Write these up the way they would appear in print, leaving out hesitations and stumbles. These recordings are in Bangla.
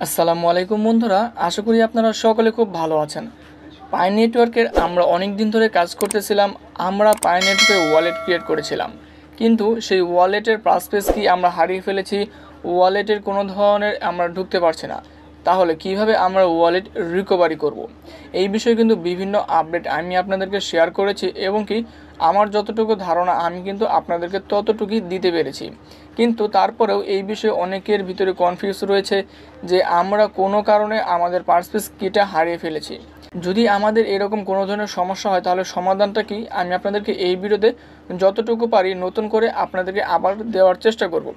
আসসালামু আলাইকুম বন্ধুরা, আশা করি আপনারা সকলে খুব ভালো আছেন। পাই নেটওয়ার্কের আমরা অনেক দিন ধরে কাজ করতেছিলাম। আমরা পাই নেটওয়ার্কের ওয়ালেট ক্রিয়েট করেছিলাম, কিন্তু সেই ওয়ালেটের পাসপেস কি আমরা হারিয়ে ফেলেছি। ওয়ালেটের কোনো ধরনের আমরা ঢুকতে পারছি না। তাহলে কিভাবে আমরা ওয়ালেট রিকভারি করব, এই বিষয়ে কিন্তু বিভিন্ন আপডেট আমি আপনাদেরকে শেয়ার করেছি, এবং কি আমার যতটুকু ধারণা আমি কিন্তু আপনাদেরকে ততটুকুই দিতে পেরেছি। কিন্তু তারপরেও এই বিষয়ে অনেকের ভিতরে কনফিউজ রয়েছে যে আমরা কোনো কারণে আমাদের পাসপেস কিটা হারিয়ে ফেলেছি। যদি আমাদের এরকম কোনো ধরনের সমস্যা হয় তাহলে সমাধানটা কি আমি আপনাদেরকে এই ভিডিওতে যতটুকু পারি নতুন করে আপনাদেরকে আবার দেওয়ার চেষ্টা করব।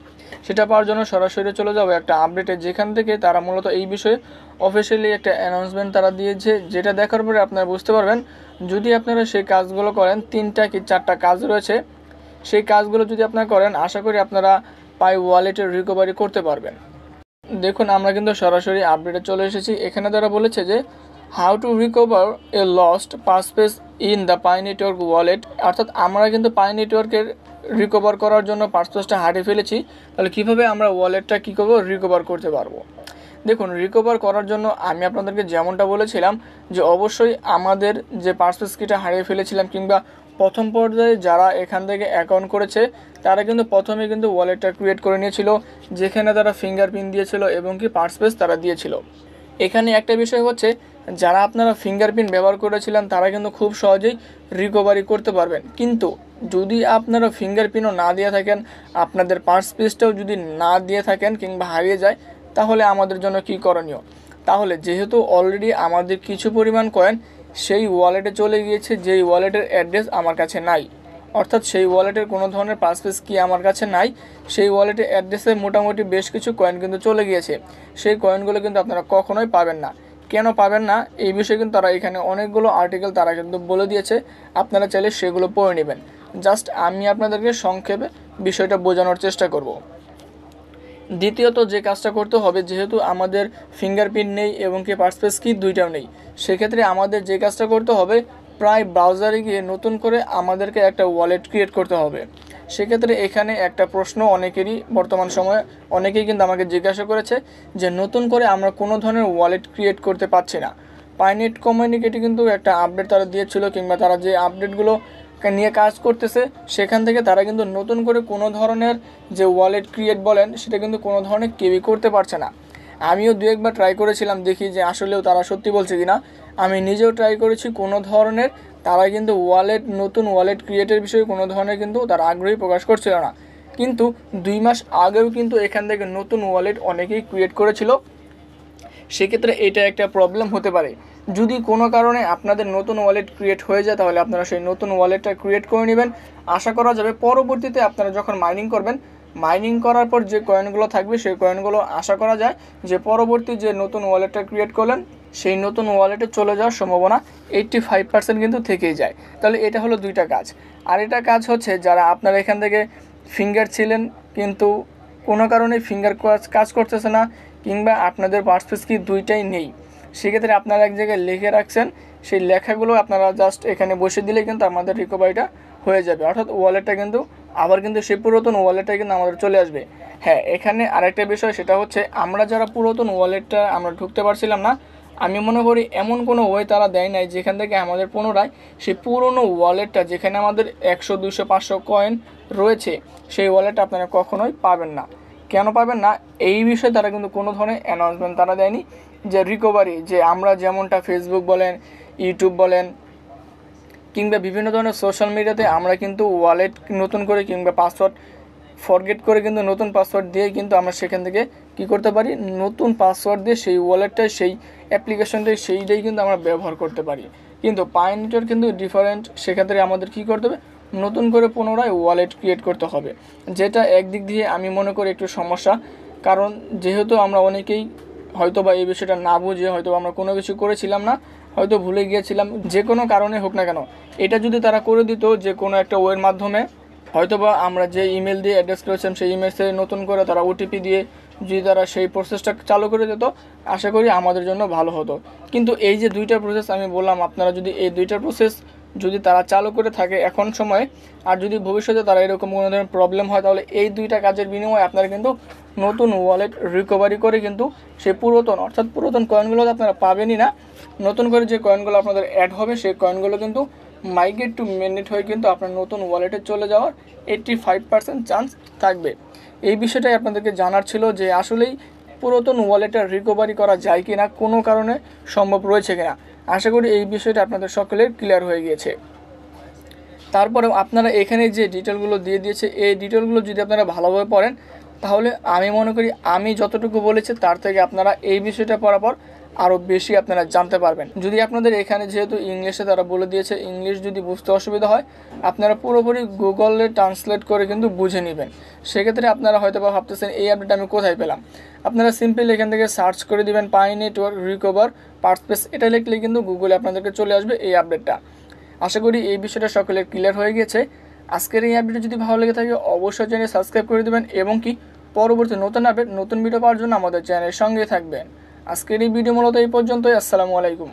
সেটা পাওয়ার জন্য সরাসরি চলে যাবো একটা আপডেটে, যেখান থেকে তারা মূলত এই বিষয়ে অফিসিয়ালি একটা অ্যানাউন্সমেন্ট তারা দিয়েছে, যেটা দেখার পরে আপনারা বুঝতে পারবেন যদি আপনারা সেই কাজগুলো করেন। 3টা কি 4টা কাজ রয়েছে, সেই কাজগুলো যদি আপনারা করেন আশা করি আপনারা পাই ওয়ালেটের রিকভারি করতে পারবেন। দেখুন, আমরা কিন্তু সরাসরি আপডেটে চলে এসেছি। এখানে তারা বলেছে যে how to recover a lost passphrase in the Pi network wallet. অর্থাৎ আমরা কিন্তু পাই নেটওয়ার্কের রিকভার করার জন্য পাসপেসটা হারিয়ে ফেলেছি, তাহলে কীভাবে আমরা ওয়ালেটটা কী করবো, রিকভার করতে পারবো। দেখুন, রিকভার করার জন্য আমি আপনাদেরকে যেমনটা বলেছিলাম যে অবশ্যই আমাদের যে পাসপেস কিটা হারিয়ে ফেলেছিলাম, কিংবা প্রথম পর্যায়ে যারা এখান থেকে অ্যাকাউন্ট করেছে তারা কিন্তু প্রথমে কিন্তু ওয়ালেটটা ক্রিয়েট করে নিয়েছিল, যেখানে তারা ফিঙ্গারপ্রিন্ট দিয়েছিল এবং কি পাসপেস তারা দিয়েছিল। এখানে একটা বিষয় হচ্ছে, যারা আপনারা ফিঙ্গারপ্রিন্ট ব্যবহার করেছিলেন তারা কিন্তু খুব সহজেই রিকভারি করতে পারবেন। কিন্তু যদি আপনারা ফিঙ্গারপ্রিন্টও না দিয়ে থাকেন, আপনাদের পাসপেসটাও যদি না দিয়ে থাকেন কিংবা হারিয়ে যায়, তাহলে আমাদের জন্য কি করণীয়। তাহলে যেহেতু অলরেডি আমাদের কিছু পরিমাণ কয়েন সেই ওয়ালেটে চলে গিয়েছে, যেই ওয়ালেটের অ্যাড্রেস আমার কাছে নাই, অর্থাৎ সেই ওয়ালেটের কোনো ধরনের পাসপেস কি আমার কাছে নাই, সেই ওয়ালেটের অ্যাড্রেসে মোটামুটি বেশ কিছু কয়েন কিন্তু চলে গিয়েছে। সেই কয়েনগুলো কিন্তু আপনারা কখনোই পাবেন না। কেন পাবেন না এই বিষয়ে কিন্তু তারা এখানে অনেকগুলো আর্টিকেল তারা কিন্তু বলে দিয়েছে, আপনারা চাইলে সেগুলো পড়ে নেবেন। জাস্ট আমি আপনাদেরকে সংক্ষেপে বিষয়টা বোঝানোর চেষ্টা করব। দ্বিতীয়ত যে কাজটা করতে হবে, যেহেতু আমাদের ফিঙ্গারপ্রিন্ট নেই এবং কি পাসপেস কি দুইটাও নেই, সেক্ষেত্রে আমাদের যে কাজটা করতে হবে, প্রায় ব্রাউজারে গিয়ে নতুন করে আমাদেরকে একটা ওয়ালেট ক্রিয়েট করতে হবে। সেক্ষেত্রে এখানে একটা প্রশ্ন অনেকেরই বর্তমান সময়ে অনেকেই কিন্তু আমাকে জিজ্ঞাসা করেছে যে নতুন করে আমরা কোনো ধরনের ওয়ালেট ক্রিয়েট করতে পারছি না। পাইনেট কমিউনিকেটে কিন্তু একটা আপডেট তারা দিয়েছিল, কিংবা তারা যে আপডেটগুলো নিয়ে কাজ করতেছে সেখান থেকে তারা কিন্তু নতুন করে কোনো ধরনের যে ওয়ালেট ক্রিয়েট বলেন সেটা কিন্তু কোনো ধরনের কেউই করতে পারছে না। আমিও দু একবার ট্রাই করেছিলাম, দেখি যে আসলেও তারা সত্যি বলছে কিনা। আমি নিজেও ট্রাই করেছি, কোনো ধরনের তারা কিন্তু নতুন ওয়ালেট ক্রিয়েটের বিষয়ে কোনো ধরনের কিন্তু তারা আগ্রহী প্রকাশ করছিল না। কিন্তু 2 মাস আগেও কিন্তু এখান থেকে নতুন ওয়ালেট অনেকেই ক্রিয়েট করেছিল। সেক্ষেত্রে এটা একটা প্রবলেম হতে পারে। যদি কোনো কারণে আপনাদের নতুন ওয়ালেট ক্রিয়েট হয়ে যায় তাহলে আপনারা সেই নতুন ওয়ালেটটা ক্রিয়েট করে নেবেন। আশা করা যাবে পরবর্তীতে আপনারা যখন মাইনিং করবেন, মাইনিং করার পর যে কয়েনগুলো থাকবে সেই কয়েনগুলো আশা করা যায় যে পরবর্তী যে নতুন ওয়ালেটটা ক্রিয়েট করলেন সেই নতুন ওয়ালেটে চলে যাওয়ার সম্ভাবনা 85% কিন্তু থেকেই যায়। তাহলে এটা হলো 2টা কাজ। আর এটা কাজ হচ্ছে, যারা আপনারা এখান থেকে ফিঙ্গার ছিলেন কিন্তু কোনো কারণে ফিঙ্গার কাজ করতেছে না, কিংবা আপনাদের পাসপেস কি দুইটাই নেই, সেক্ষেত্রে আপনারা এক জায়গায় লিখে রাখছেন, সেই লেখাগুলো আপনারা জাস্ট এখানে বসে দিলে কিন্তু আমাদের রিকভারিটা হয়ে যাবে। অর্থাৎ ওয়ালেটটা কিন্তু আবার কিন্তু সেই পুরাতন ওয়ালেটটাই কিন্তু আমাদের চলে আসবে। হ্যাঁ, এখানে আরেকটা বিষয়, সেটা হচ্ছে আমরা যারা পুরাতন ওয়ালেটটা আমরা ঢুকতে পারছিলাম না, আমি মনে করি এমন কোনো ওয়ে তারা দেয় নাই যেখান থেকে আমাদের পুনরায় সেই পুরনো ওয়ালেটটা, যেখানে আমাদের 100, 200, 500 কয়েন রয়েছে, সেই ওয়ালেটটা আপনারা কখনোই পাবেন না। কেন পাবেন না এই বিষয়ে তারা কিন্তু কোনো ধরনের অ্যানাউন্সমেন্ট তারা দেয়নি যে রিকভারি, যে আমরা যেমনটা ফেসবুক বলেন, ইউটিউব বলেন, কিংবা বিভিন্ন ধরনের সোশ্যাল মিডিয়াতে আমরা কিন্তু ওয়ালেট নতুন করে কিংবা পাসওয়ার্ড ফরগেট করে কিন্তু নতুন পাসওয়ার্ড দিয়ে কিন্তু আমরা সেখান থেকে কি করতে পারি, নতুন পাসওয়ার্ড দিয়ে সেই ওয়ালেটটাই সেই অ্যাপ্লিকেশনটাই সেইটাই কিন্তু আমরা ব্যবহার করতে পারি। কিন্তু পাই নেটওয়ার্ক কিন্তু ডিফারেন্ট। সেক্ষেত্রে আমাদের কি করতে হবে, নতুন করে পুনরায় ওয়ালেট ক্রিয়েট করতে হবে, যেটা একদিক দিয়ে আমি মনে করি একটু সমস্যা। কারণ যেহেতু আমরা অনেকেই হয়তো বা এই বিষয়টা না বুঝে হয়তো আমরা কোনো কিছু করেছিলাম না, হয়তো ভুলে গিয়েছিলাম, যে কোনো কারণে হোক না কেন, এটা যদি তারা করে দিত যে কোনো একটা ওয়ের মাধ্যমে, হয়তোবা আমরা যে ইমেল দিয়ে অ্যাড্রেস করেছিলাম সেই ইমেলসে নতুন করে তারা ওটিপি দিয়ে যদি তারা সেই প্রসেসটা চালু করে দিত, আশা করি আমাদের জন্য ভালো হতো। কিন্তু এই যে 2টা প্রসেস আমি বললাম, আপনারা যদি এই 2টা প্রসেস যদি তারা চালু করে থাকে এখন সময়ে, আর যদি ভবিষ্যতে তারা এরকম কোনো ধরনের প্রবলেম হয়, তাহলে এই দুইটা কাজের বিনিময়ে আপনারা কিন্তু নতুন ওয়ালেট রিকভারি করে কিন্তু সেই পুরাতন অর্থাৎ পুরাতন কয়েনগুলো আপনারা পাবেনই না। নতুন করে যে কয়েনগুলো আপনাদের অ্যাড হবে সেই কয়েনগুলো কিন্তু মাইগ্রেট টু মেননেট হয়ে কিন্তু আপনার নতুন ওয়ালেটে চলে যাওয়ার 85% চান্স থাকবে। এই বিষয়টাই আপনাদেরকে জানার ছিল যে আসলেই পুরাতন ওয়ালেটটা রিকভারি করা যায় কি না, কোনো কারণে সম্ভব রয়েছে কিনা। আশা করি এই বিষয়টা আপনাদের সকলের ক্লিয়ার হয়ে গিয়েছে। তারপরেও আপনারা এখানে যে ডিটেলগুলো দিয়ে দিয়েছে, এই ডিটেলগুলো যদি আপনারা ভালোভাবে পড়েন, তাহলে আমি মনে করি আমি যতটুকু বলেছি তার থেকে আপনারা এই বিষয়টা পড়ার পর আরও বেশি আপনারা জানতে পারবেন। যদি আপনাদের এখানে যেহেতু ইংলিশে তারা বলে দিয়েছে, ইংলিশ যদি বুঝতে অসুবিধা হয়, আপনারা পুরোপুরি গুগলে ট্রান্সলেট করে কিন্তু বুঝে নেবেন। সেক্ষেত্রে আপনারা হয়তো বা ভাবতেছেন এই আপডেট আমি কোথায় পেলাম। আপনারা সিম্পলি এখান থেকে সার্চ করে দিবেন পাই নেটওয়ার্ক রিকভার পার্সপেস, এটা লিখলে কিন্তু গুগলে আপনাদেরকে চলে আসবে এই আপডেটটা। আশা করি এই বিষয়টা সকলের ক্লিয়ার হয়ে গেছে। আজকের এই আপডেট যদি ভালো লেগে থাকে অবশ্যই চ্যানেল সাবস্ক্রাইব করে দেবেন এবং কি পরবর্তী নতুন আপডেট নতুন ভিডিও পাওয়ার জন্য আমাদের চ্যানেলের সঙ্গে থাকবেন। আজকের এই ভিডিও মূলত এই পর্যন্তই। আসসালামু আলাইকুম।